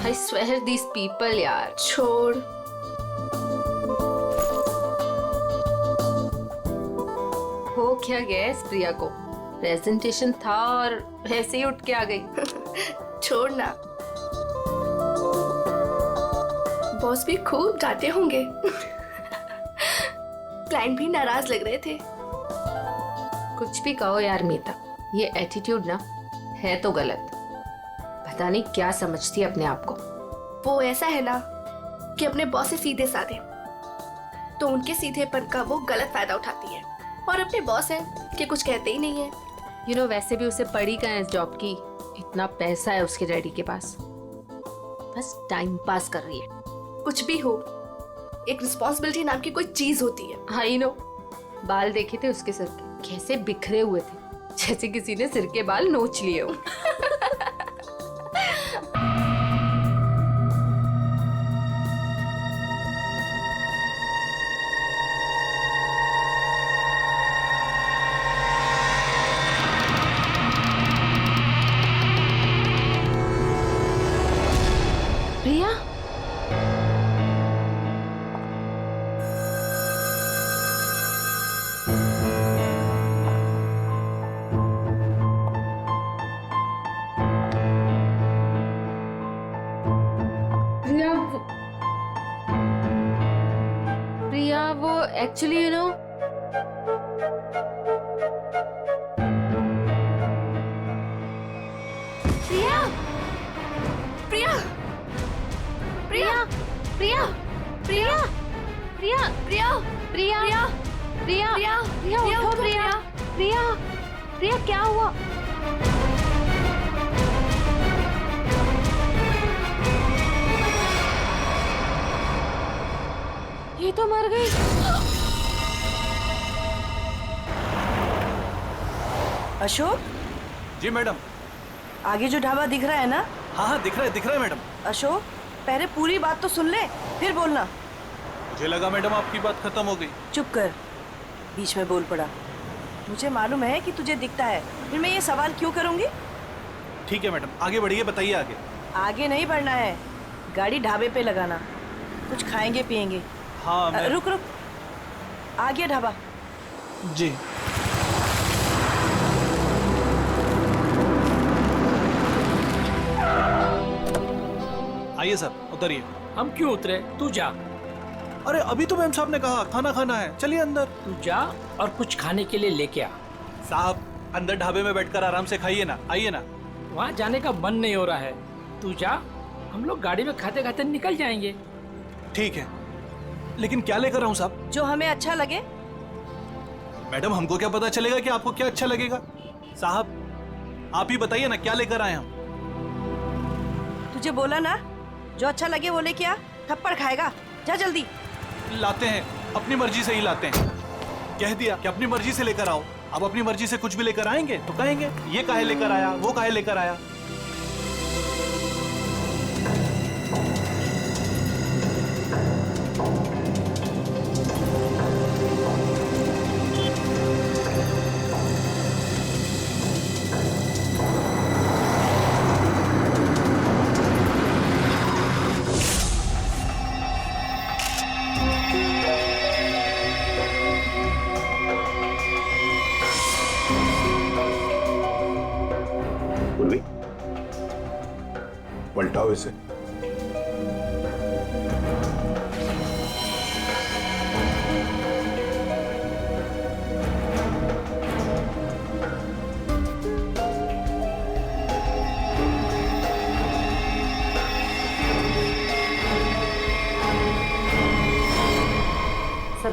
I swear these people यार। छोड़। हो क्या गया इस प्रिया को? प्रेजेंटेशन था और ऐसे ही उठ के आ गई। छोड़ ना। बॉस भी खूब डांटे होंगे। क्लाइंट भी नाराज लग रहे थे। कुछ भी कहो यार मीता, ये एटीट्यूड ना है तो गलत। पता नहीं क्या समझती है अपने आप को। वो ऐसा है ना कि अपने बॉस से सीधे साधे, तो उनके सीधेपन का वो गलत फायदा उठाती है। और अपने बॉस है कि कुछ कहते ही नहीं है। वैसे भी उसे पड़ी कहाँ है इस जॉब की? इतना पैसा है उसके डैडी के पास, बस टाइम पास कर रही है। कुछ भी हो, एक रिस्पॉन्सिबिलिटी नाम की कोई चीज होती है। हाँ नो, बाल देखे थे उसके सर के, कैसे बिखरे हुए थे, जैसे किसी ने सिर के बाल नोच लिए हो। प्रिया, प्रिया वो एक्चुअली प्रिया, प्रिया, प्रिया, प्रिया, प्रिया, प्रिया, प्रिया, प्रिया, प्रिया, प्रिया, प्रिया, उठो प्रिया, प्रिया, प्रिया क्या हुआ? ये तो मर गई। अशोक, जी मैडम। आगे जो ढाबा दिख रहा है ना? हाँ दिख रहा है मैडम। अशोक, पहले पूरी बात तो सुन ले, फिर बोलना। मुझे लगा मैडम आपकी बात खत्म हो गई। चुप कर, बीच में बोल पड़ा। मुझे मालूम है कि तुझे दिखता है, फिर मैं ये सवाल क्यों करूंगी? ठीक है मैडम, आगे बढ़िए, बताइए आगे। आगे नहीं बढ़ना है, गाड़ी ढाबे पे लगाना, कुछ खाएंगे पिएंगे। हाँ मैं... रुक रुक, आ गया ढाबा। जी। आइए सर, उतरिए। हम क्यों उतरे? तू जा। अरे अभी तो मैम साहब ने कहा खाना खाना है, चलिए अंदर। तू जा और कुछ खाने के लिए लेके आ। साहब अंदर ढाबे में बैठकर आराम से खाइए ना, आइए ना। वहाँ जाने का मन नहीं हो रहा है, तू जा, हम लोग गाड़ी में खाते खाते निकल जाएंगे। ठीक है, लेकिन क्या लेकर आऊँ साहब? जो हमें अच्छा लगे। मैडम हमको क्या पता चलेगा कि आपको क्या अच्छा लगेगा? साहब आप ही बताइए ना, क्या लेकर आए हम? तुझे बोला ना, जो अच्छा लगे वो लेके आ, थप्पड़ खाएगा। जा जल्दी। लाते हैं, अपनी मर्जी से ही लाते हैं। कह दिया कि अपनी मर्जी से लेकर आओ। अब अपनी मर्जी से कुछ भी लेकर आएंगे तो कहेंगे ये काहे लेकर आया, वो काहे लेकर आया। पलटाओ इसे। सर,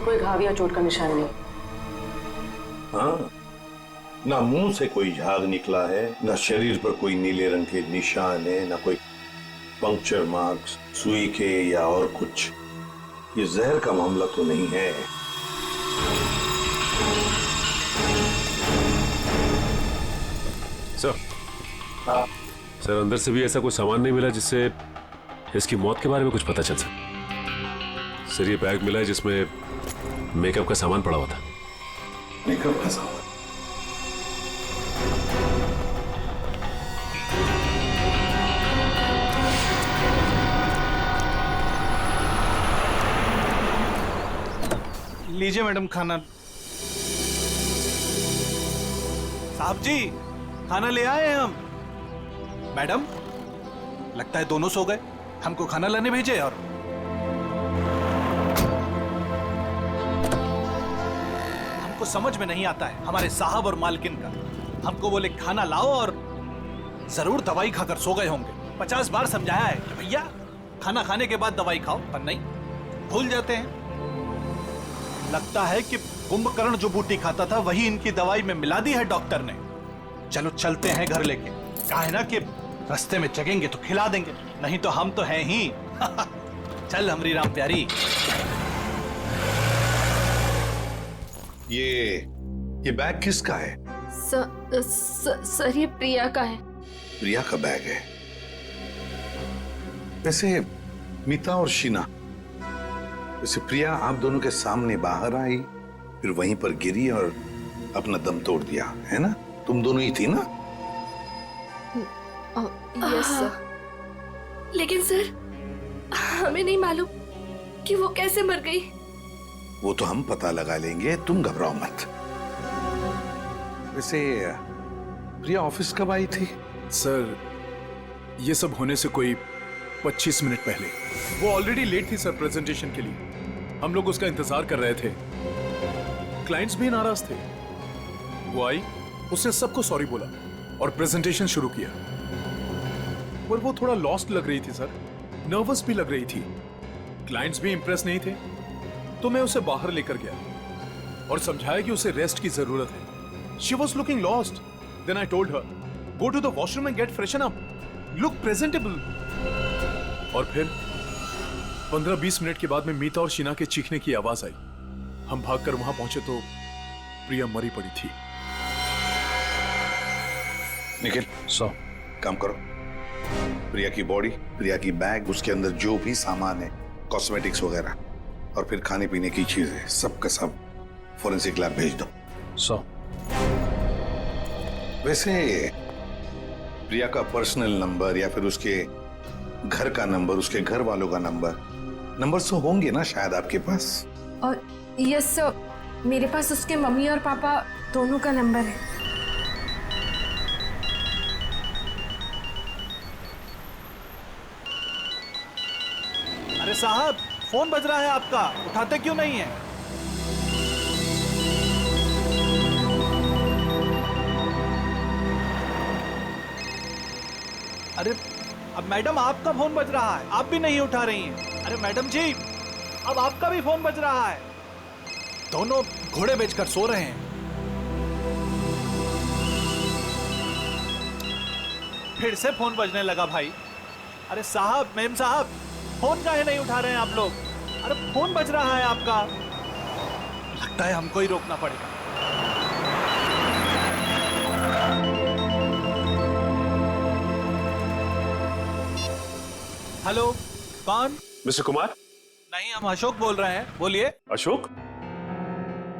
कोई घाव या चोट का निशान नहीं। हाँ, ना मुंह से कोई झाग निकला है, ना शरीर पर कोई नीले रंग के निशान है, ना कोई पंक्चर मार्क्स सुई के या और कुछ। ये जहर का मामला तो नहीं है। सर, सर अंदर से भी ऐसा कोई सामान नहीं मिला जिससे इसकी मौत के बारे में कुछ पता चल सके। सर ये बैग मिला है जिसमें मेकअप का सामान पड़ा हुआ था। मेकअप का सामान? लीजिए मैडम खाना। साहब जी खाना ले आए हैं हम। मैडम लगता है दोनों सो गए, हमको खाना लाने भेजे। और हमको समझ में नहीं आता है हमारे साहब और मालकिन का। हमको बोले खाना लाओ और जरूर दवाई खाकर सो गए होंगे। 50 बार समझाया है कि भैया खाना खाने के बाद दवाई खाओ, पर नहीं, भूल जाते हैं। लगता है कि कुंभकर्ण जो बूटी खाता था वही इनकी दवाई में मिला दी है डॉक्टर ने। चलो चलते हैं घर लेके। कहा है ना कि रास्ते में जगेंगे तो खिला देंगे, नहीं तो हम तो हैं ही। चल हमरी राम प्यारी। ये बैग किसका है? सर ये प्रिया का है। प्रिया का बैग है। वैसे मीता और शीना, वैसे प्रिया आप दोनों के सामने बाहर आई, फिर वहीं पर गिरी और अपना दम तोड़ दिया, है ना? तुम दोनों ही थी ना? Yes sir. लेकिन सर हमें नहीं मालूम कि वो कैसे मर गई। वो तो हम पता लगा लेंगे, तुम घबराओ मत। वैसे प्रिया ऑफिस कब आई थी? सर ये सब होने से कोई 25 मिनट पहले। वो ऑलरेडी लेट थी सर प्रेजेंटेशन के लिए। हम लोग उसका इंतजार कर रहे थे। क्लाइंट्स भी नाराज थे। वो आई, उसने सबको सॉरी बोला और प्रेजेंटेशन शुरू किया। पर वो थोड़ा लॉस्ट लग रही थी सर, नर्वस भी लग रही थी। क्लाइंट्स भी इंप्रेस नहीं थे, तो मैं उसे बाहर लेकर गया और समझाया कि उसे रेस्ट की जरूरत है। She was looking lost. Then I told her, go to the washroom and get freshen up. Look presentable. और फिर 15-20 मिनट के बाद में मीता और शीना के चीखने की आवाज आई। हम भागकर वहां पहुंचे तो प्रिया मरी पड़ी थी। निखिल, काम करो। प्रिया की बॉडी, प्रिया की बैग, उसके अंदर जो भी सामान है, कॉस्मेटिक्स वगैरह, और फिर खाने पीने की चीजें, सब का सब फोरेंसिक लैब भेज दो। वैसे प्रिया का पर्सनल नंबर या फिर उसके घर का नंबर, उसके घर वालों का नंबर तो होंगे ना शायद आपके पास? और यस सर, मेरे पास उसके मम्मी और पापा दोनों का नंबर है। अरे साहब फोन बज रहा है आपका, उठाते क्यों नहीं है? अरे अब मैडम आपका फोन बज रहा है, आप भी नहीं उठा रही हैं। अरे मैडम जी अब आपका भी फोन बज रहा है। दोनों घोड़े बेचकर सो रहे हैं। फिर से फोन बजने लगा भाई। अरे साहब, मेम साहब, फोन काहे नहीं उठा रहे हैं आप लोग? अरे फोन बज रहा है आपका। लगता है हमको ही रोकना पड़ेगा। हेलो, कौन? मिस्टर कुमार? नहीं, हम अशोक बोल रहे हैं, बोलिए। अशोक?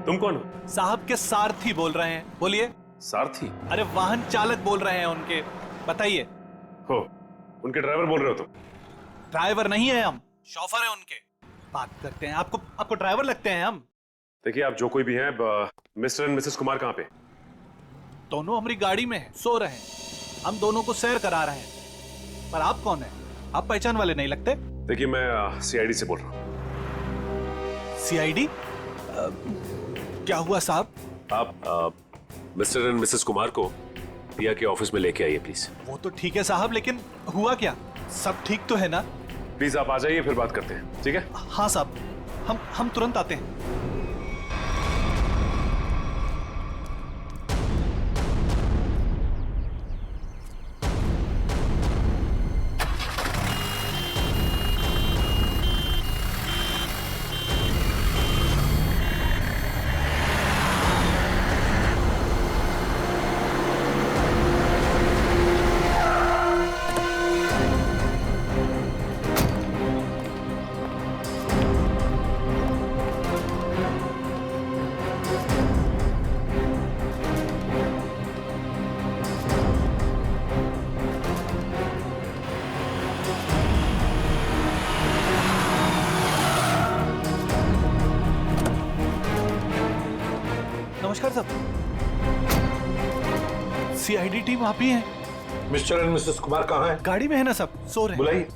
तुम कौन हो? साहब के सारथी बोल रहे हैं, बोलिए। सारथी? अरे वाहन चालक बोल रहे हैं उनके, बताइए। हो, उनके ड्राइवर बोल रहे हो तुम? ड्राइवर नहीं है हम, शॉफर है उनके। बात करते हैं, आपको ड्राइवर लगते हैं हम। देखिए आप जो कोई भी हैं, मिस्टर एंड मिसेस कुमार कहाँ पे? दोनों हमारी गाड़ी में हैं, सो रहे हैं। हम दोनों को सैर करा रहे हैं। पर आप कौन हैं? आप पहचान वाले नहीं लगते। देखिए मैं सीआईडी से बोल रहा हूँ। सीआईडी? क्या हुआ साहब? आप मिस्टर एंड मिसेस कुमार को प्रिया के ऑफिस में लेके आइए प्लीज। वो तो ठीक है साहब, लेकिन हुआ क्या? सब ठीक तो है ना? प्लीज आप आ जाइए, फिर बात करते हैं, ठीक है? हाँ साहब, हम तुरंत आते हैं। साहब, सीआईडी टीम आप ही हैं। मिस्टर एंड मिसेस कुमार कहाँ हैं? गाड़ी में है ना साहब, सो रहे हैं। बुलाइए।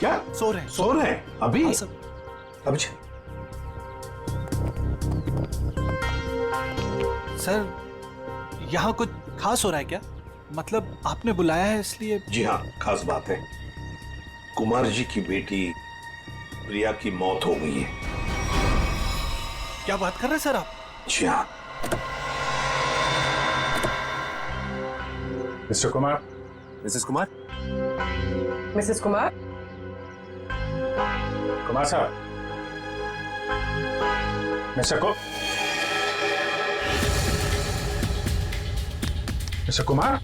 क्या? सो रहे हैं। सो रहे हैं अभी? हाँ साहब। अभी सर, यहाँ कुछ खास हो रहा है क्या? मतलब आपने बुलाया है इसलिए? जी हाँ, खास बात है। कुमार जी की बेटी प्रिया की मौत हो गई है। क्या बात कर रहे हैं सर आप? जी हाँ। Mr Kumar, Mrs Kumar, Mrs Kumar, Kumar साहब, Mr Kumar,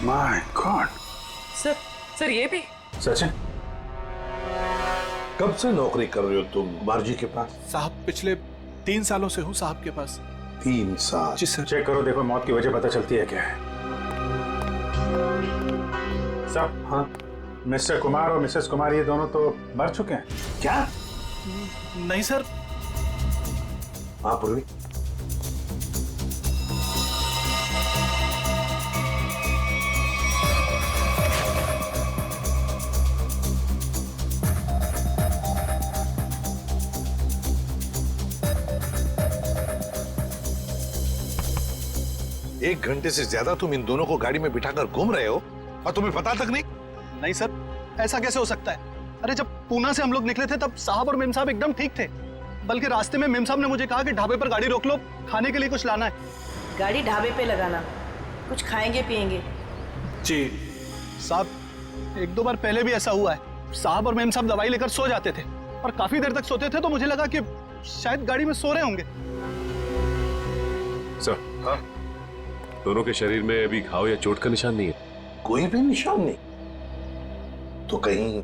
my God. Sir ये भी? सचिन, कब से नौकरी कर रहे हो तुम कुमार जी के पास? साहब पिछले 3 सालों से हूँ साहब के पास। 3 साल? जी सर। चेक करो, देखो मौत की वजह पता चलती है क्या है। साहब, हाँ। मिस्टर कुमार और मिसेस कुमार ये दोनों तो मर चुके हैं। क्या? नहीं सर। हाँ पूर्वी। एक घंटे से ज्यादा तुम इन दोनों को गाड़ी में बिठाकर घूम रहे हो और तुम्हें पता तक नहीं? नहीं सर, ऐसा कैसे हो सकता है? अरे जब पूना से हम लोग निकले थे तब साहब और मेम साहब एकदम ठीक थे। बल्कि रास्ते में मेम साहब ने मुझे कहा कि ढाबे पर गाड़ी रोक लो, खाने के लिए कुछ लाना है। गाड़ी ढाबे पे लगाना, कुछ खाएंगे पिएंगे। जी साहब, 1-2 बार पहले भी ऐसा हुआ है। साहब और मेम साहब दवाई लेकर सो जाते थे और काफी देर तक सोते थे, तो मुझे लगा कि शायद गाड़ी में सो रहे होंगे। सर, हाँ? दोनों के शरीर में अभी घाव या चोट का निशान नहीं है। कोई भी निशान नहीं? तो कहीं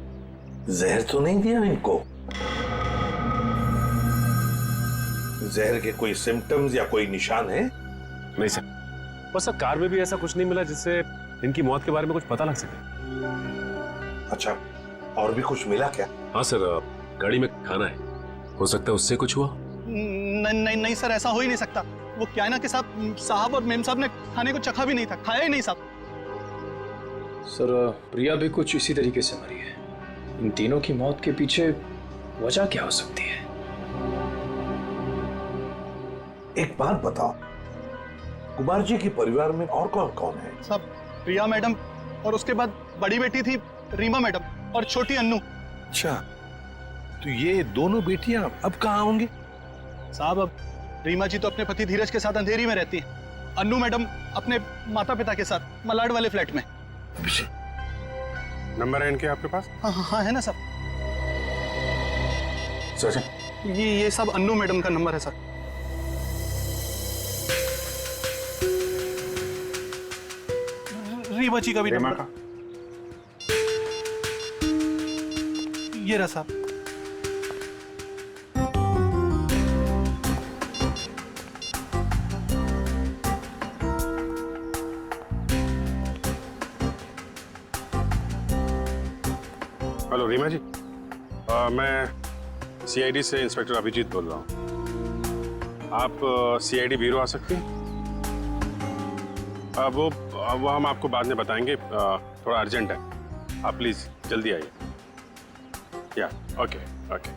जहर तो नहीं दिया इनको? जहर के कोई सिम्टम्स या कोई निशान है? नहीं सर, बस सर कार में भी ऐसा कुछ नहीं मिला जिससे इनकी मौत के बारे में कुछ पता लग सके। अच्छा, और भी कुछ मिला क्या? हाँ सर, गाड़ी में खाना है, हो सकता है उससे कुछ हुआ। नहीं सर, ऐसा हो ही नहीं सकता। वो क्या है ना कि साहब और मेम साहब ने खाने को चखा भी नहीं था, खाया ही नहीं साहब। सर, प्रिया भी कुछ इसी तरीके से मरी है। इन तीनों की मौत के पीछे वजह क्या हो सकती है? एक बात बताओ, कुमार जी के परिवार में और कौन कौन है? साहब, प्रिया मैडम और उसके बाद बड़ी बेटी थी रीमा मैडम और छोटी अन्नू। अच्छा, तो ये दोनों बेटियां अब कहाँ होंगी? साहब, अब रीमा जी तो अपने पति धीरज के साथ अंधेरी में रहती हैं। अन्नू मैडम अपने माता पिता के साथ मलाड वाले फ्लैट में। नंबर है इनके आपके पास? हाँ है ना साहब। सचिन, ये सब अन्नू मैडम का नंबर है सर। रीमा जी का भी रीमा नंबर। का? ये रहा साहब। हेलो रीमा जी, मैं सीआईडी से इंस्पेक्टर अभिजीत बोल रहा हूँ। आप सीआईडी ब्यूरो आ सकती हैं? वो हम आपको बाद में बताएंगे, थोड़ा अर्जेंट है। आप प्लीज़ जल्दी आइए। या ओके ओके।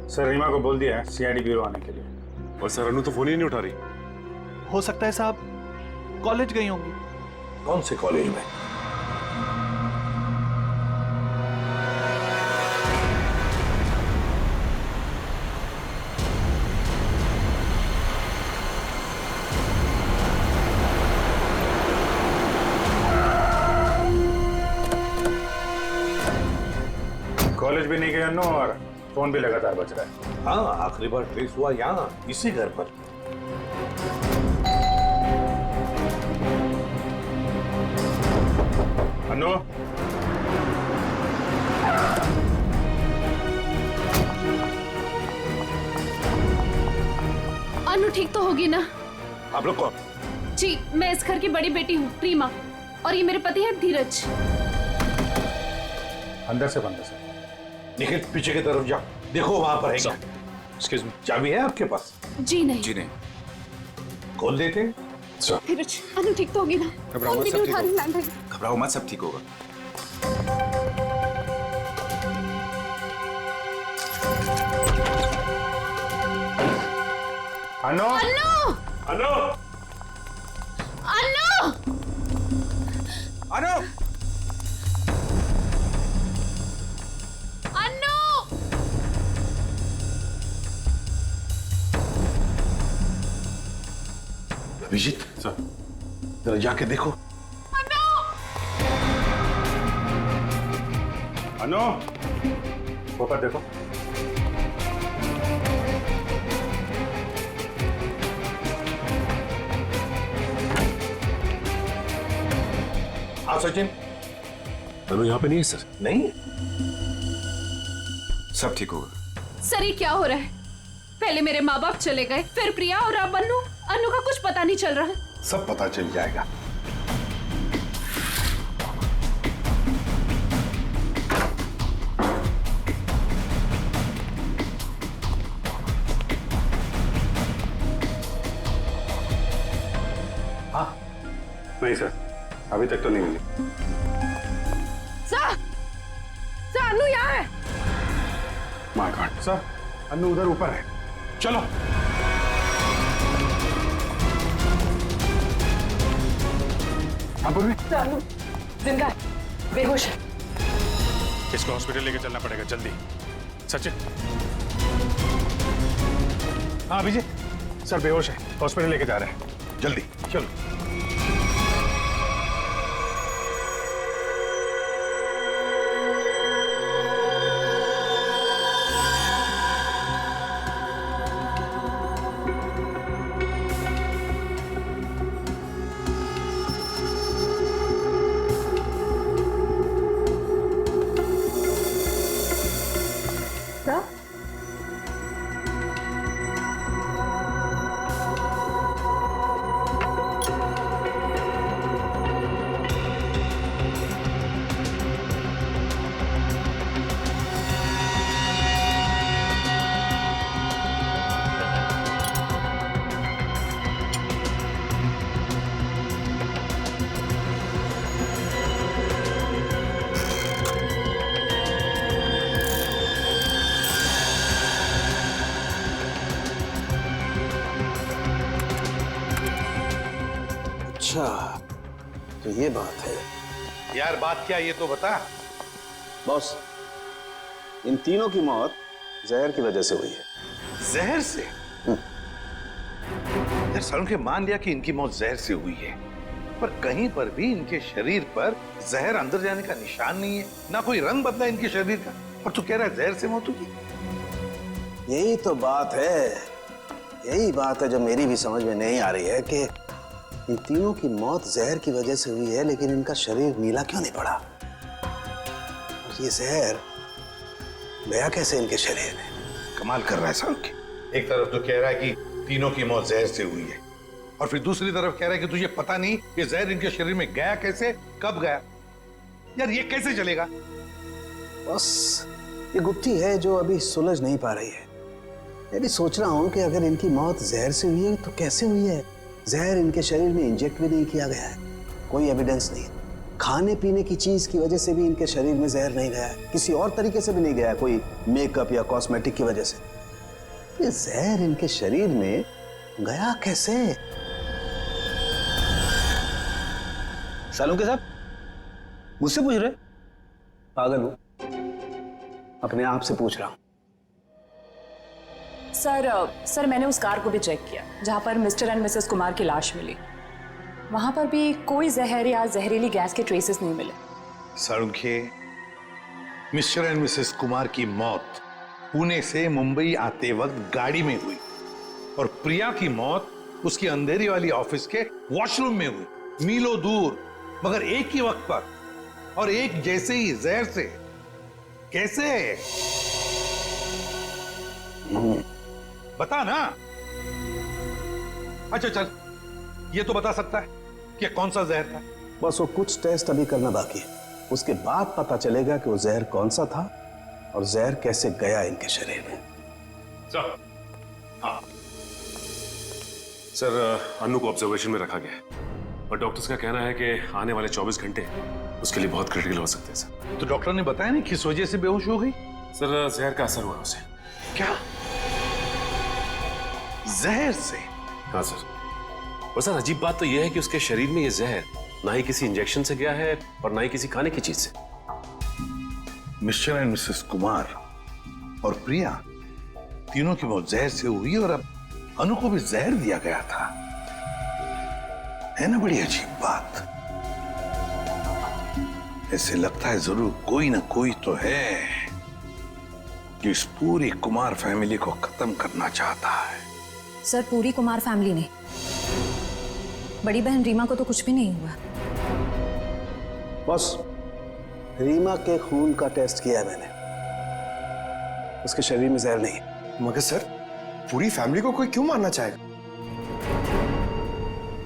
सर, रीमा को बोल दिया है सीआईडी ब्यूरो आने के लिए। और सर, अनु तो फोन ही नहीं उठा रही। हो सकता है साहब कॉलेज गई होंगी। कौन से कॉलेज में? कॉलेज भी नहीं गए अन्नू और फोन भी लगातार बज रहा है। हाँ, आखिरी बार ट्रेस हुआ यहाँ, इसी घर पर। अन्नू, अनु ठीक तो होगी ना? आप लोग कौन? जी, मैं इस घर की बड़ी बेटी हूँ, रीमा। और ये मेरे पति है धीरज। अंदर से बंद से। निखिल पीछे की तरफ जाओ, देखो वहां पर है क्या। Excuse me. चाबी है आपके पास? जी नहीं। जी नहीं। खोल देते हैं। धीरज, अनु ठीक तो होगी ना? घबराओ मत, सब ठीक होगा। घबराओ मत, सब ठीक होगा। अनु! अनु! अनु! अनु! अनु! अभिजीत सर, जरा जाके देखो। अनु, ऊपर देखो। हाँ सचिन। अनु यहाँ पे नहीं है सर। नहीं, सब ठीक होगा। सर ये क्या हो रहा है? पहले मेरे माँ बाप चले गए, फिर प्रिया और अब अनु। अनु का कुछ पता नहीं चल रहा है। सब पता चल जाएगा। हाँ? नहीं सर, अभी तक तो नहीं मिली। सर! सर अनु यहाँ है। माय गॉड सर, अनु उधर ऊपर है। चलो। अनु जिंदा है, बेहोश है। इसको हॉस्पिटल लेके चलना पड़ेगा जल्दी। सचिन। हाँ अभिजीत, सर बेहोश है, हॉस्पिटल लेके जा रहे हैं। जल्दी चलो। अच्छा, तो ये बात है। यार, बात क्या ये तो बता। बॉस, इन तीनों की मौत जहर की वजह से हुई है। जहर से? यार सारुण के मान लिया कि इनकी मौत जहर से हुई है, पर कहीं पर भी इनके शरीर पर जहर अंदर जाने का निशान नहीं है, ना कोई रंग बदला इनके शरीर का। और तू कह रहा है जहर से मौत हुई? यही तो बात है, यही बात है जो मेरी भी समझ में नहीं आ रही है कि इन तीनों की मौत जहर की वजह से हुई है, लेकिन इनका शरीर नीला क्यों नहीं पड़ा? और ये जहर गया कैसे इनके शरीर में? कमाल कर रहा है सारुण के। एक तरफ तो कह रहा है कि तीनों की मौत जहर से हुई है, और फिर दूसरी तरफ कह रहा है कि तुझे पता नहीं ये जहर इनके शरीर में गया कैसे, कब गया। यार ये कैसे चलेगा? बस ये गुत्थी है जो अभी सुलझ नहीं पा रही है। मैं भी सोच रहा हूँ कि अगर इनकी मौत जहर से हुई है तो कैसे हुई है? जहर इनके शरीर में इंजेक्ट भी नहीं किया गया है, कोई एविडेंस नहीं। खाने पीने की चीज की वजह से भी इनके शरीर में जहर नहीं गया है, किसी और तरीके से भी नहीं गया है, कोई मेकअप या कॉस्मेटिक की वजह से। ये जहर इनके शरीर में गया कैसे? सालुंके साहब मुझसे पूछ रहे? पागल हूं, अपने आप से पूछ रहा हूं। सर मैंने उस कार को भी चेक किया जहां पर मिस्टर एंड मिसेस कुमार की लाश मिली। वहां पर भी कोई जहर या जहरीली गैस के ट्रेसेस नहीं मिले। सारुंखे, मिस्टर एंड मिसेस कुमार की मौत पुणे से मुंबई आते वक्त गाड़ी में हुई, और प्रिया की मौत उसकी अंधेरी वाली ऑफिस के वॉशरूम में हुई, मीलों दूर, मगर एक ही वक्त पर और एक जैसे ही जहर से। कैसे? बता ना। अच्छा चल, ये तो बता सकता है कि कौन सा जहर था। बस वो कुछ टेस्ट अभी करना बाकी है, उसके बाद पता चलेगा कि वो जहर कौन सा था और जहर कैसे गया इनके शरीर में। सर, हाँ सर, अनु को ऑब्जर्वेशन में रखा गया है और डॉक्टर्स का कहना है कि आने वाले 24 घंटे उसके लिए बहुत क्रिटिकल हो सकते हैं सर। तो डॉक्टर ने बताया नहीं किस वजह से बेहोश हो गई? सर, जहर का असर हुआ उसे। क्या? जहर से? हाँ सर। और सर अजीब बात तो यह है कि उसके शरीर में ये जहर ना ही किसी इंजेक्शन से गया है और ना ही किसी खाने की चीज से। मिस्टर एंड मिसेस कुमार और प्रिया तीनों की मौत जहर से हुई और अब अनु को भी जहर दिया गया था। है ना बड़ी अजीब बात। ऐसे लगता है जरूर कोई ना कोई तो है जो इस पूरी कुमार फैमिली को खत्म करना चाहता है। सर, पूरी कुमार फैमिली ने, बड़ी बहन रीमा को तो कुछ भी नहीं हुआ। बस रीमा के खून का टेस्ट किया है मैंने, उसके शरीर में जहर नहीं है। मगर सर, पूरी फैमिली को कोई क्यों मारना चाहेगा?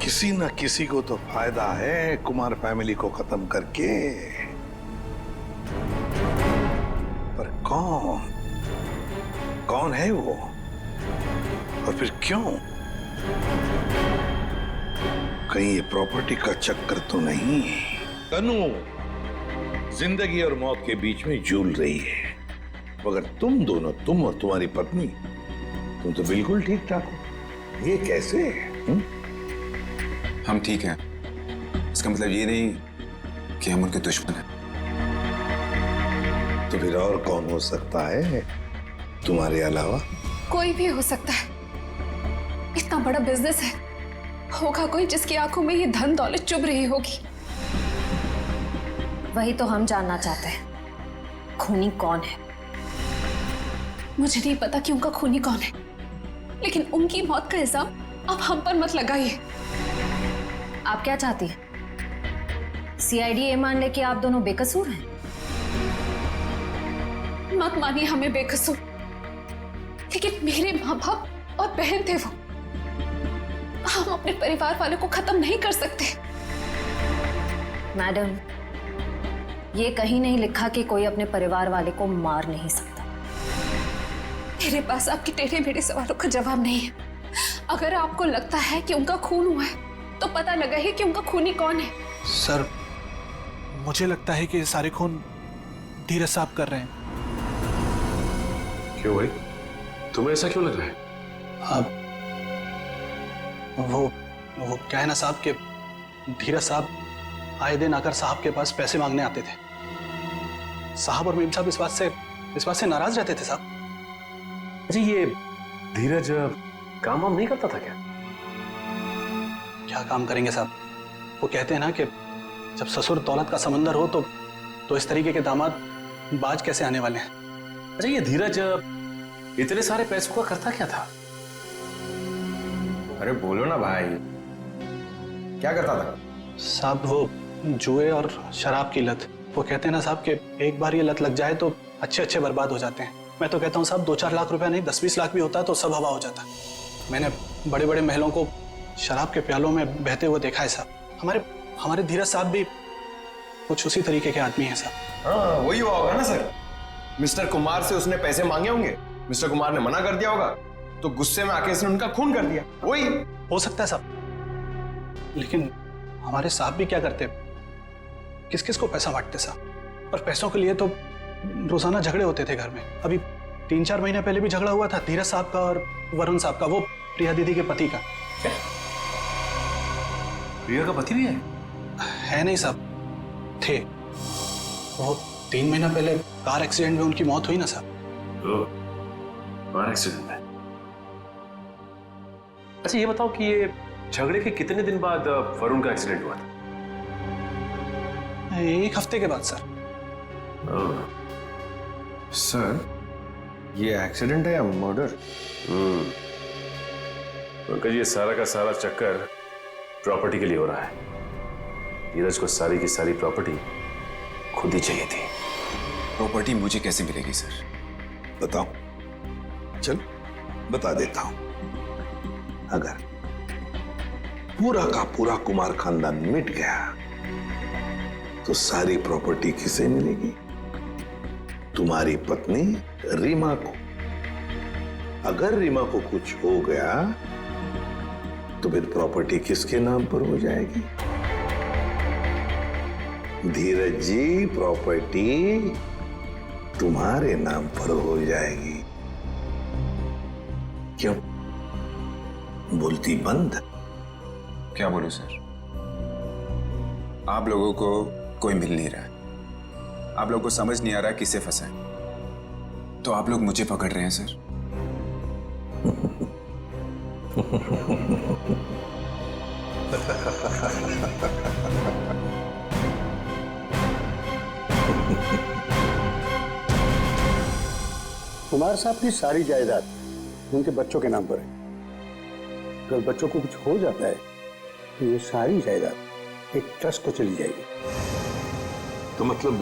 किसी ना किसी को तो फायदा है कुमार फैमिली को खत्म करके, पर कौन है वो और फिर क्यों? कहीं ये प्रॉपर्टी का चक्कर तो नहीं? तनु जिंदगी और मौत के बीच में झूल रही है, मगर तुम दोनों, तुम और तुम्हारी पत्नी, तुम तो बिल्कुल ठीक ठाक हो। ये कैसे? हम ठीक हैं, इसका मतलब ये नहीं कि हम उनके दुश्मन हैं। तो फिर और कौन हो सकता है तुम्हारे अलावा? कोई भी हो सकता है। इतना बड़ा बिजनेस है, होगा कोई जिसकी आंखों में ये धन दौलत चुभ रही होगी। वही तो हम जानना चाहते हैं, खूनी कौन है? मुझे नहीं पता कि उनका खूनी कौन है, लेकिन उनकी मौत का इल्जाम अब हम पर मत लगाइए। आप क्या चाहती हैं? सीआईडी ये मान ले कि आप दोनों बेकसूर हैं? मत मानिए हमें बेकसूर, लेकिन मेरे माँ बाप और बहन थे वो। हम अपने परिवार वालों को खत्म नहीं कर सकते। मैडम, ये कहीं नहीं लिखा कि कोई अपने परिवार वाले को मार नहीं सकता। मेरे पास आपके टेढ़े मेढ़े सवालों का जवाब नहीं है। अगर आपको लगता है कि उनका खून हुआ है, तो पता लगा है कि उनका खूनी कौन है। सर, मुझे लगता है कि ये सारे खून धीरज साहब कर रहे हैं। क्यों भाई, तुम्हें ऐसा क्यों लग रहा है? अब वो क्या है ना साहब के धीरज साहब आए दिन आकर साहब के पास पैसे मांगने आते थे। साहब और मीम साहब इस बात से नाराज रहते थे साहब। अच्छा, ये धीरज काम वाम नहीं करता था क्या? क्या काम करेंगे साहब? वो कहते हैं ना कि जब ससुर दौलत का समंदर हो तो इस तरीके के दामाद बाज कैसे आने वाले हैं। अच्छा, ये धीरज इतने सारे पैसों का करता क्या था? अरे बोलो ना भाई, क्या करता था? साहब वो जुए और शराब की लत। वो कहते हैं ना साहब कि एक बार ये लत लग जाए तो अच्छे बर्बाद हो जाते हैं। मैं तो कहता हूँ साहब 2-4 लाख रुपया नहीं, 10-20 लाख भी होता तो सब हवा हो जाता। मैंने बड़े बड़े महलों को शराब के प्यालों में बहते हुए देखा है साहब। हमारे धीरज साहब भी कुछ उसी तरीके के आदमी हैं साहब। हाँ, वही हुआ होगा ना सर। मिस्टर कुमार से उसने पैसे मांगे होंगे, मिस्टर कुमार ने मना कर दिया होगा, तो गुस्से में आके उसने उनका खून कर दिया। वही हो सकता है साहब, लेकिन हमारे साहब भी क्या करते, किस किस को पैसा बांटते साहब। और पैसों के लिए तो रोजाना झगड़े होते थे घर में। अभी 3-4 महीने पहले भी झगड़ा हुआ था धीरज साहब का और वरुण साहब का, वो प्रिया दीदी के पति का। प्रिया का पति भी है नहीं साहब, थे। वो 3 महीना पहले कार एक्सीडेंट में उनकी मौत हुई ना साहब। कार एक्सीडेंट में? अच्छा, ये बताओ कि ये झगड़े के कितने दिन बाद वरुण का एक्सीडेंट हुआ था? 1 हफ्ते के बाद सर। सर, ये एक्सीडेंट है या मर्डर? पंकज, ये सारा का सारा चक्कर प्रॉपर्टी के लिए हो रहा है। धीरज को सारी की सारी प्रॉपर्टी खुद ही चाहिए थी। प्रॉपर्टी मुझे कैसे मिलेगी सर? बताओ, चल बता देता हूं। अगर पूरा का पूरा कुमार खानदान मिट गया तो सारी प्रॉपर्टी किसे मिलेगी? तुम्हारी पत्नी रीमा को। अगर रीमा को कुछ हो गया तो फिर प्रॉपर्टी किसके नाम पर हो जाएगी? धीरज जी, प्रॉपर्टी तुम्हारे नाम पर हो जाएगी। क्यों बोलती बंद? क्या बोलूं सर? आप लोगों को कोई मिल नहीं रहा है, आप लोगों को समझ नहीं आ रहा किससे फंसा है, तो आप लोग मुझे पकड़ रहे हैं सर। कुमार साहब की सारी जायदाद उनके बच्चों के नाम पर है। अगर बच्चों को कुछ हो जाता है तो ये सारी जायदाद एक ट्रस्ट को चली जाएगी। तो मतलब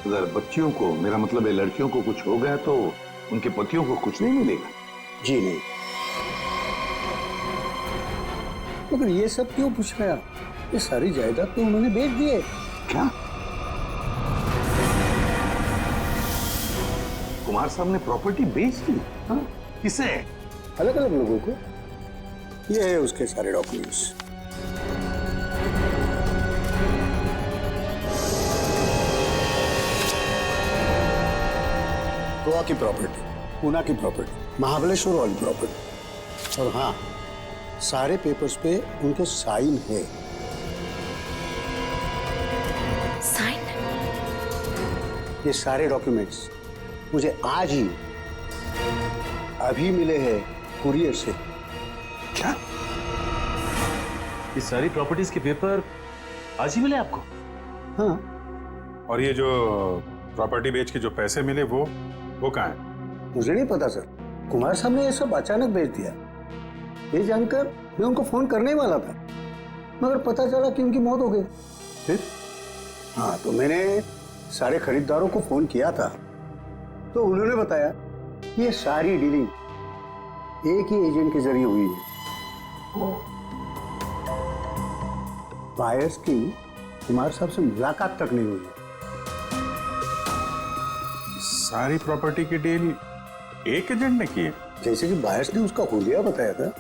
अगर बच्चियों को, मेरा मतलब है लड़कियों को कुछ हो गया तो उनके पतियों को कुछ नहीं मिलेगा? जी नहीं। मगर ये सब क्यों पूछ रहे हैं? ये सारी जायदाद तो उन्होंने बेच दी है। क्या? कुमार साहब ने प्रॉपर्टी बेच दी? हाँ? किसे? अलग अलग लोगों को। ये है उसके सारे डॉक्यूमेंट्स। गोवा की प्रॉपर्टी, पूना की प्रॉपर्टी, महाबलेश्वर वाली प्रॉपर्टी, और हाँ, सारे पेपर्स पे उनके साइन है। साइन? ये सारे डॉक्यूमेंट्स मुझे आज ही अभी मिले हैं कुरियर से। क्या? ये सारी प्रॉपर्टीज के पेपर आज ही मिले आपको? हाँ। और ये जो प्रॉपर्टी बेच के जो पैसे मिले वो कहाँ है? मुझे नहीं पता सर, कुमार साहब ने ये सब अचानक भेज दिया। ये जानकर मैं उनको फोन करने वाला था, मगर पता चला कि उनकी मौत हो गई। फिर हाँ, तो मैंने सारे खरीदारों को फोन किया था, तो उन्होंने बताया कि ये सारी डीलिंग एक ही एजेंट के जरिए हुई है। बायर्स की कुमार साहब से मुलाकात तक नहीं हुई। सारी प्रॉपर्टी की डील एक एजेंट ने की है? जैसे कि बायर्स ने उसका हुलिया बताया था,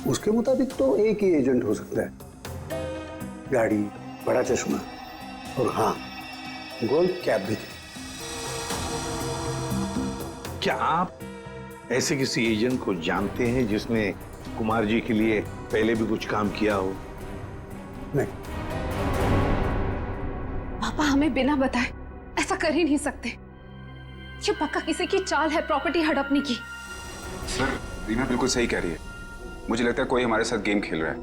उसके मुताबिक तो एक ही एजेंट हो सकता है। गाड़ी, बड़ा चश्मा और हाँ, गोल्ड कैप भी थी। क्या आप ऐसे किसी एजेंट को जानते हैं जिसने कुमार जी के लिए पहले भी कुछ काम किया हो? नहीं। पापा हमें बिना बताए ऐसा कर ही नहीं सकते। ये पक्का किसी की चाल है प्रॉपर्टी हड़पने की। सर, रीना बिल्कुल सही कह रही है। मुझे लगता है कोई हमारे साथ गेम खेल रहा है।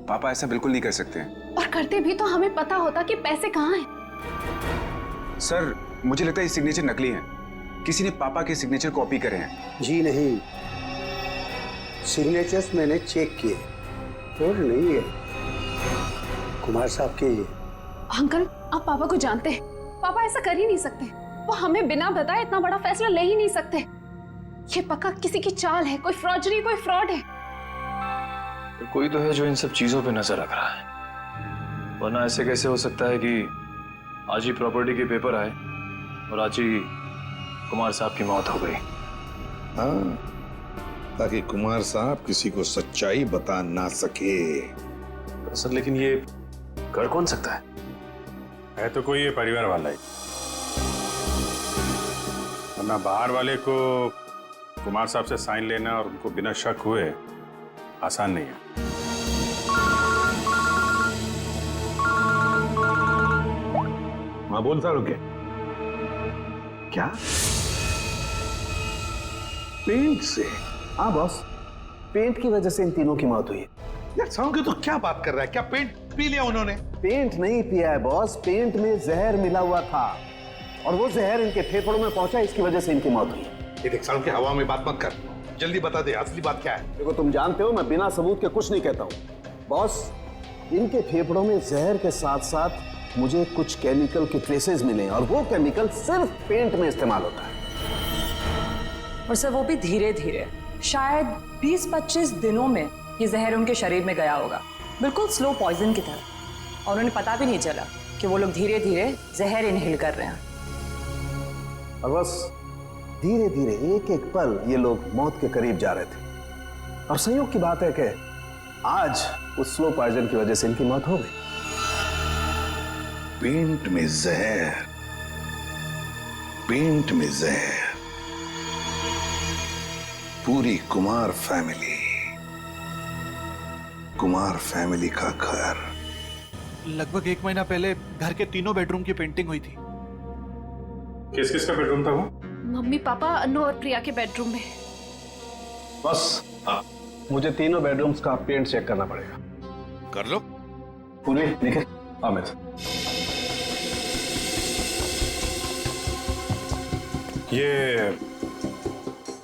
पापा ऐसा बिल्कुल नहीं कर सकते हैं। और करते भी तो हमें पता होता कि पैसे कहाँ हैं। सर, मुझे लगता है ये सिग्नेचर नकली है। किसी ने पापा के सिग्नेचर कॉपी करे हैं। जी नहीं, सिग्नेचर्स मैंने चेक किए और नहीं है कुमार साहब के ये। अंकल, आप पापा को जानते हैं। पापा ऐसा कर ही नहीं सकते। वो हमें बिना बताए इतना बड़ा फैसला ले ही नहीं सकते। ये पक्का किसी की चाल है, कोई फ्रॉडरी, कोई फ्रॉड है। कोई तो है जो इन सब चीजों पे नजर रख रहा है, वरना ऐसे कैसे हो सकता है कि आज ही प्रॉपर्टी के पेपर आए और आज ही कुमार साहब की मौत हो गई। हाँ, ताकि कुमार साहब किसी को सच्चाई बता ना सके। सर, लेकिन ये कर कौन सकता है तो कोई ये परिवार वाला ही, वरना बाहर वाले को कुमार साहब से साइन लेना और उनको बिना शक हुए आसान नहीं है। हाँ, बोलता रुके। क्या? पेंट से? हाँ बॉस, पेंट की वजह से इन तीनों की मौत हुई है। यार साउंड तो क्या बात कर रहा है? क्या पेंट पी लिया उन्होंने? पेंट नहीं पिया है बॉस, पेंट में जहर मिला हुआ था और वो जहर इनके फेफड़ों में पहुंचा, इसकी वजह से इनकी मौत हुई। ये देख साउंड की हवा में बात मत कर, जल्दी बता दे असली बात क्या है। देखो, तुम जानते हो मैं बिना सबूत के कुछ नहीं कहता हूँ। बॉस, इनके फेफड़ों में जहर के साथ साथ मुझे कुछ केमिकल के ट्रेसेस मिले और वो केमिकल सिर्फ पेंट में इस्तेमाल होता है। और सर, वो भी धीरे धीरे, शायद 20-25 दिनों में ये जहर उनके शरीर में गया होगा, बिल्कुल स्लो पॉइजन की तरह। और उन्हें पता भी नहीं चला कि वो लोग धीरे धीरे जहर इनहेल कर रहे हैं। और बस धीरे धीरे एक एक पल ये लोग मौत के करीब जा रहे थे। और संयोग की बात है कि आज उस स्लो पॉइजन की वजह से इनकी मौत हो गई। पेंट में जहर, पेंट में जहर, पूरी कुमार फैमिली का घर। लगभग 1 महीना पहले घर के 3 बेडरूम की पेंटिंग हुई थी। किस किस का बेडरूम था वो? मम्मी पापा अनु और प्रिया के बेडरूम में। बस मुझे तीनों बेडरूम्स का पेंट चेक करना पड़ेगा। कर लो। पूरी निखिल अमित, ये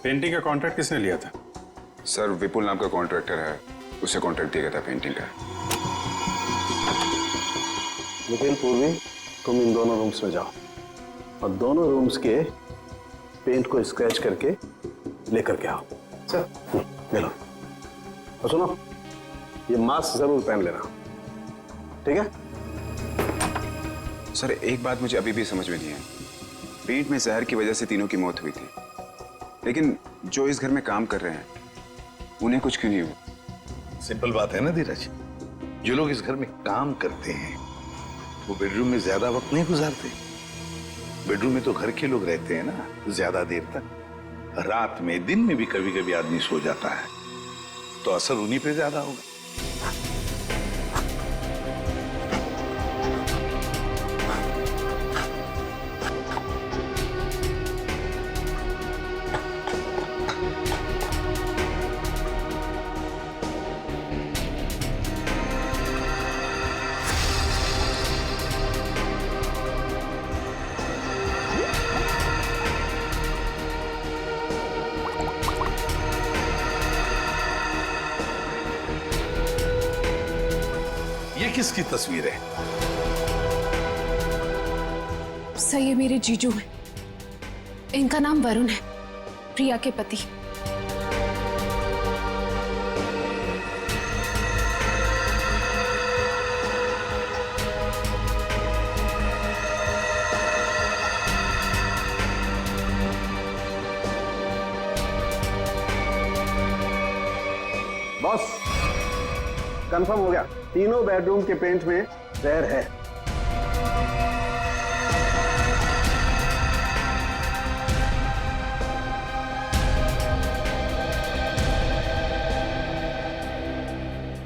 पेंटिंग का कॉन्ट्रैक्ट किसने लिया था? सर विपुल नाम का कॉन्ट्रैक्टर है, उसे कॉन्ट्रैक्ट दिया गया था पेंटिंग का। निखिल, पूर्वी, तुम इन दोनों रूम्स में जाओ और दोनों रूम्स के पेंट को स्क्रैच करके लेकर के आओ। सर ले लो। और सुनो, ये मास्क जरूर पहन लेना, ठीक है? सर एक बात मुझे अभी भी समझ में नहीं है, पेंट में जहर की वजह से तीनों की मौत हुई थी, लेकिन जो इस घर में काम कर रहे हैं उन्हें कुछ क्यों नहीं हुआ? सिंपल बात है ना धीरज, जो लोग इस घर में काम करते हैं वो बेडरूम में ज्यादा वक्त नहीं गुजारते। बेडरूम में तो घर के लोग रहते हैं ना ज्यादा देर तक। रात में, दिन में भी कभी कभी आदमी सो जाता है, तो असर उन्हीं पे ज्यादा होगा। किसकी तस्वीर है? सर ये मेरे जीजू हैं। इनका नाम वरुण है, प्रिया के पति। बॉस, कंफर्म हो गया, तीनों बेडरूम के पेंट में जहर है।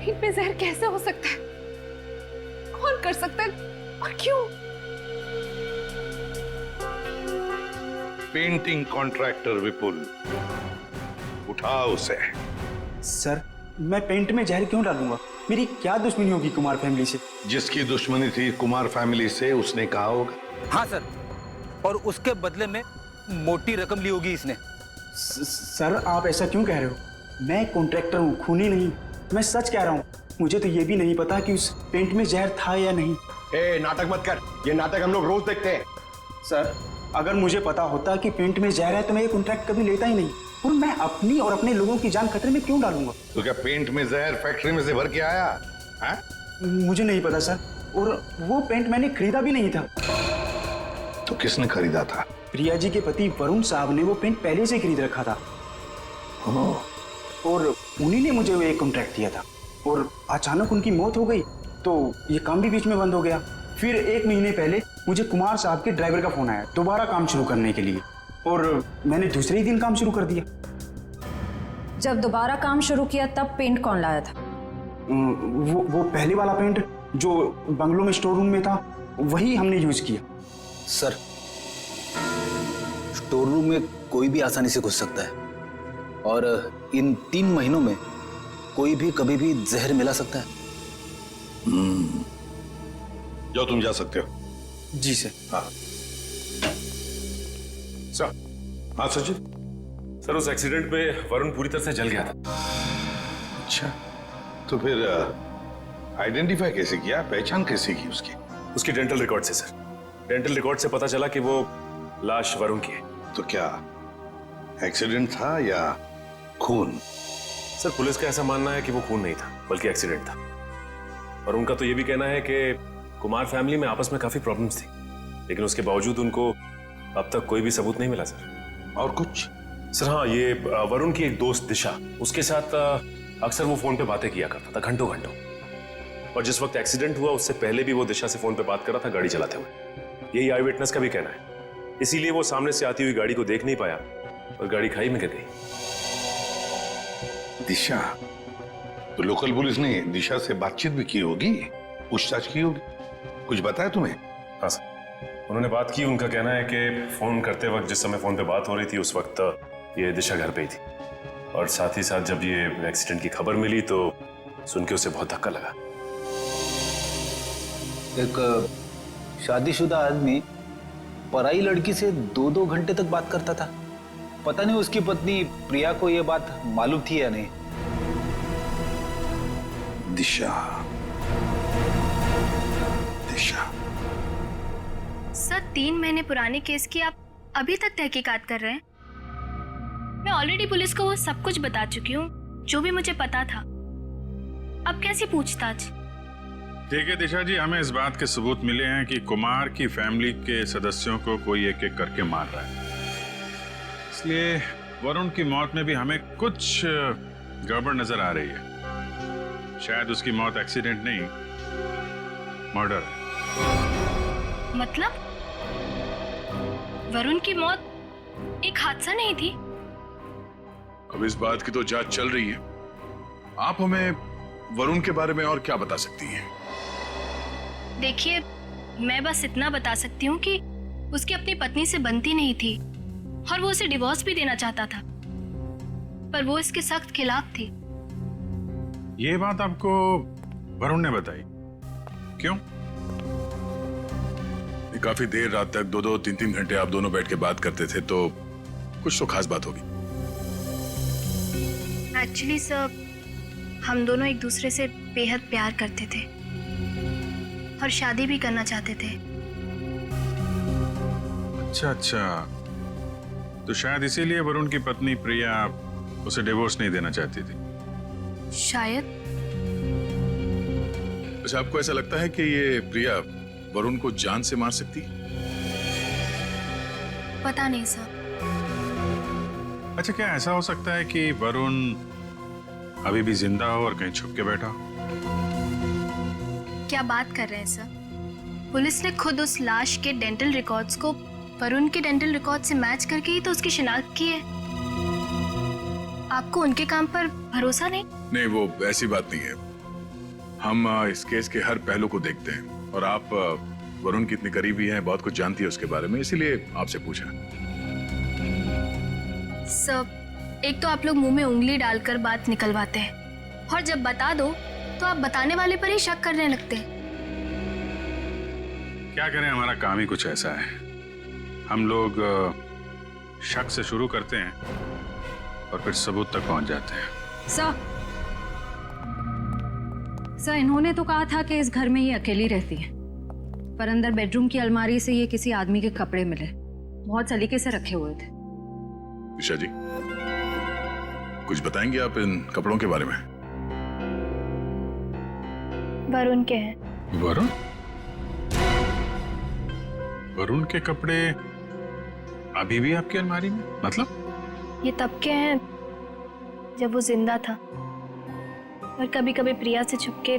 इनमें जहर कैसे हो सकता है? कौन कर सकता है और क्यों? पेंटिंग कॉन्ट्रैक्टर विपुल, उठाओ उसे। सर मैं पेंट में जहर क्यों डालूंगा? मेरी क्या दुश्मनी होगी कुमार फैमिली से? जिसकी दुश्मनी थी कुमार फैमिली से उसने कहा होगा। हाँ सर, और उसके बदले में मोटी रकम ली होगी इसने। सर आप ऐसा क्यों कह रहे हो? मैं कॉन्ट्रैक्टर हूँ, खूनी नहीं। मैं सच कह रहा हूँ। मुझे तो ये भी नहीं पता कि उस पेंट में जहर था या नहीं। नाटक मत कर, ये नाटक हम लोग रोज देखते हैं। सर अगर मुझे पता होता कि पेंट में जहर है तो मैं ये कॉन्ट्रैक्ट कभी लेता ही नहीं। और मैं अपनी और अपने लोगों की जान खतरे में क्यों डालूंगा? तो क्या पेंट में जहर फैक्ट्री में से भर के आया है? मुझे नहीं पता सर, और वो पेंट मैंने खरीदा भी नहीं था। तो किसने खरीदा था? प्रिया जी के पति वरुण साहब ने वो पेंट पहले से खरीद रखा था। और उन्हीं ने मुझे वो एक कॉन्ट्रैक्ट दिया था, और अचानक उनकी मौत हो गई तो ये काम भी बीच में बंद हो गया। फिर 1 महीने पहले मुझे कुमार साहब के ड्राइवर का फोन आया दोबारा काम शुरू करने के लिए, और मैंने दूसरे ही दिन काम शुरू कर दिया। जब दोबारा काम शुरू किया तब पेंट कौन लाया था? वो पहले वाला पेंट जो बंगलों में स्टोर रूम में था, वही हमने यूज किया। सर स्टोर रूम में कोई भी आसानी से घुस सकता है, और इन 3 महीनों में कोई भी कभी भी जहर मिला सकता है। जाओ, तुम जा सकते हो। जी सर। हाँ सर। हाँ सचिन। सर उस एक्सीडेंट में वरुण पूरी तरह से जल गया था। अच्छा, तो फिर आइडेंटिफाई कैसे किया, पहचान कैसे की उसकी? उसकी डेंटल रिकॉर्ड से सर। डेंटल रिकॉर्ड से पता चला कि वो लाश वरुण की है। तो क्या एक्सीडेंट था या खून? सर पुलिस का ऐसा मानना है कि वो खून नहीं था बल्कि एक्सीडेंट था, और उनका तो ये भी कहना है कि कुमार फैमिली में आपस में काफी प्रॉब्लम्स थी, लेकिन उसके बावजूद उनको अब तक कोई भी सबूत नहीं मिला सर। और कुछ? सर हाँ, ये वरुण की एक दोस्त दिशा, उसके साथ अक्सर वो फोन पे बातें किया करता था घंटों घंटों। और जिस वक्त एक्सीडेंट हुआ उससे पहले भी वो दिशा से फोन पे बात कर रहा था गाड़ी चलाते हुए। यही आई विटनेस का भी कहना है। इसीलिए वो सामने से आती हुई गाड़ी को देख नहीं पाया और गाड़ी खाई में गिर गई। दिशा, तो लोकल पुलिस ने दिशा से बातचीत भी की होगी, पूछताछ की होगी, कुछ बताया तुम्हें? हाँ सर, उन्होंने बात की। उनका कहना है कि फोन करते वक्त जिस समय फोन पे बात हो रही थी उस वक्त ये दिशा घर पे ही थी, और साथ ही साथ जब ये एक्सीडेंट की खबर मिली तो सुन के उसे बहुत धक्का लगा। एक शादीशुदा आदमी पराई लड़की से 2-2 घंटे तक बात करता था। पता नहीं उसकी पत्नी प्रिया को यह बात मालूम थी या नहीं। दिशा, दिशा। सर, 3 महीने पुराने केस की आप अभी तक तहकीकात कर रहे हैं? मैं ऑलरेडी पुलिस को वो सब कुछ बता चुकी हूँ जो भी मुझे पता था। अब कैसी पूछताछ? देखिए दिशा जी, हमें इस बात के सबूत मिले हैं कि कुमार की फैमिली के सदस्यों को कोई एक एक करके मार रहा है। इसलिए वरुण की मौत में भी हमें कुछ गड़बड़ नजर आ रही है। शायद उसकी मौत एक्सीडेंट नहीं, मर्डर है। मतलब वरुण की मौत एक हादसा नहीं थी? अब इस बात की तो जांच चल रही है। आप हमें वरुण के बारे में और क्या बता सकती हैं? देखिए, मैं बस इतना बता सकती हूँ कि उसकी अपनी पत्नी से बनती नहीं थी और वो उसे डिवोर्स भी देना चाहता था, पर वो इसके सख्त खिलाफ थी। ये बात आपको वरुण ने बताई? क्यों? काफी देर रात तक 2-2, 3-3 घंटे आप दोनों बैठ के बात करते थे, तो कुछ तो खास बात होगी। एक्चुअली सर, हम दोनों एक दूसरे से बेहद प्यार करते थे और शादी भी करना चाहते थे। अच्छा, तो शायद इसीलिए वरुण की पत्नी प्रिया उसे डिवोर्स नहीं देना चाहती थी। शायद। अच्छा, आपको ऐसा लगता है कि ये प्रिया वरुण को जान से मार सकती? पता नहीं सर। अच्छा, क्या ऐसा हो सकता है कि वरुण अभी भी जिंदा हो और कहीं छुप के बैठा हो? क्या बात कर रहे हैं सर? पुलिस ने खुद उस लाश के डेंटल रिकॉर्ड्स को वरुण के डेंटल रिकॉर्ड से मैच करके ही तो उसकी शिनाख्त की है। आपको उनके काम पर भरोसा नहीं? नहीं, वो ऐसी बात नहीं है। हम इस केस के हर पहलू को देखते हैं, और आप वरुण की इतनी करीबी हैं, बहुत कुछ जानती है उसके बारे में, इसीलिए आपसे पूछा। सर, एक तो आप लोग मुंह में उंगली डालकर बात निकलवाते हैं, और जब बता दो तो आप बताने वाले पर ही शक करने लगते हैं। क्या करें, हमारा काम ही कुछ ऐसा है। हम लोग शक से शुरू करते हैं और फिर सबूत तक पहुंच जाते हैं। सर, इन्होंने तो कहा था कि इस घर में ये अकेली रहती है, पर अंदर बेडरूम की अलमारी से ये किसी आदमी के कपड़े मिले, बहुत सलीके से रखे हुए थे। दिशा जी, कुछ बताएंगे आप इन कपड़ों के बारे में? वरुण के हैं। वरुण? वरुण के कपड़े अभी भी आपकी अलमारी में? मतलब? ये तब के हैं जब वो जिंदा था और कभी कभी प्रिया से छुपके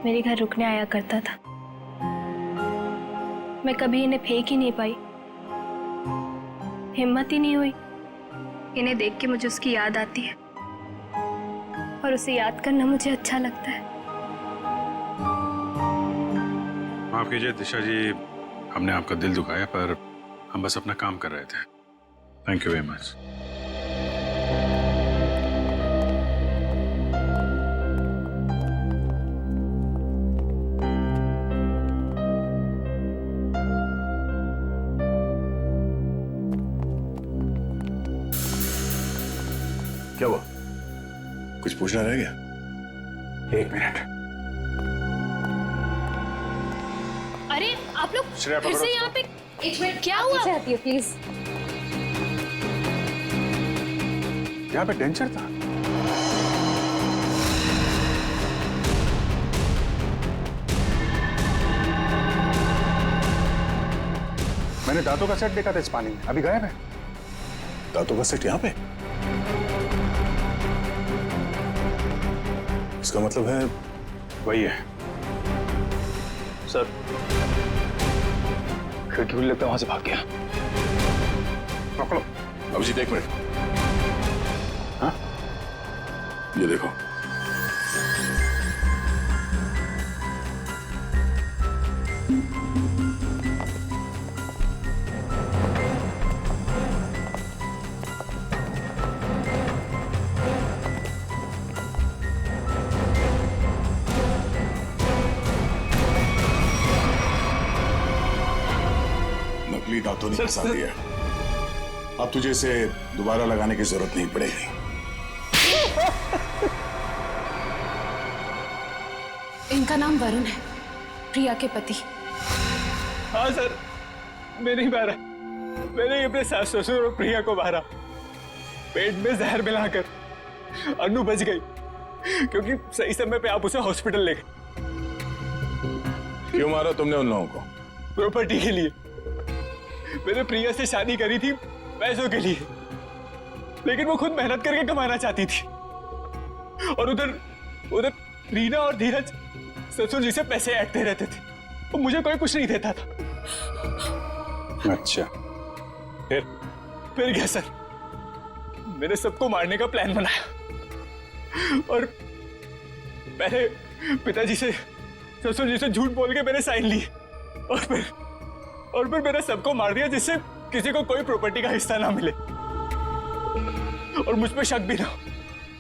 मेरे घर रुकने आया करता था। मैं कभी इन्हें फेंक ही नहीं पाई, हिम्मत ही नहीं हुई। इन्हें देख के मुझे उसकी याद आती है और उसे याद करना मुझे अच्छा लगता है। माफ कीजिए दिशा जी, हमने आपका दिल दुखाया, पर हम बस अपना काम कर रहे थे। Thank you very much. क्या हुआ? कुछ पूछना रह गया? 1 मिनट। अरे आप लोग श्रेया, फिर से यहाँ पे? एक मिनट, क्या हुआ? चाहती है प्लीज? यहाँ पे डेंजर था। मैंने दांतों का सेट देखा था इस पानी में, अभी गायब है। दांतों का सेट यहाँ पे? इसका मतलब है वही है। सर, खिड़की खुली लगता है, वहां से भाग गया। पकड़ो। अभिजीत एक मिनट। हाँ, ये देखो। नकली दांतों ने फंसा दिया। अब तुझे इसे दोबारा लगाने की जरूरत नहीं पड़ेगी। इनका नाम वरुण है, प्रिया के पति। हाँ सर, मैं नहीं मारा। मैंने अपने सास ससुर और प्रिया को मारा। पेट में जहर मिलाकर। अनु बच गई क्योंकि सही समय पे आप उसे हॉस्पिटल ले गए। क्यों मारा तुमने उन लोगों को? प्रॉपर्टी के लिए। मैंने प्रिया से शादी करी थी पैसों के लिए, लेकिन वो खुद मेहनत करके कमाना चाहती थी। और उधर रीना और धीरज ससुर जी से पैसे ऐंठते रहते थे। वो मुझे कोई कुछ नहीं देता था। अच्छा, फिर क्या सर, मैंने सबको मारने का प्लान बनाया और पहले पिताजी से ससुर जी से झूठ बोल के मैंने साइन लिए और फिर मैंने सबको मार दिया जिससे किसी को कोई प्रॉपर्टी का हिस्सा ना मिले और मुझ पे शक भी ना।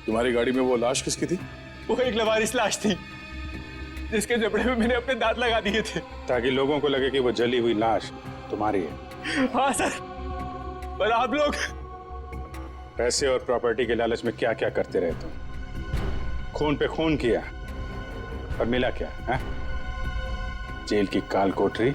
तुम्हारी गाड़ी में वो लाश किसकी थी? वो एक लवारिस लाश थी जिसके जबड़े में मैंने अपने दांत लगा दिए थे ताकि लोगों को लगे कि वो जली हुई लाश तुम्हारी है। हाँ सर, पर आप लोग पैसे और प्रॉपर्टी के लालच में क्या क्या करते रहे तुम? खून पे खून किया और मिला क्या है? जेल की काल कोठरी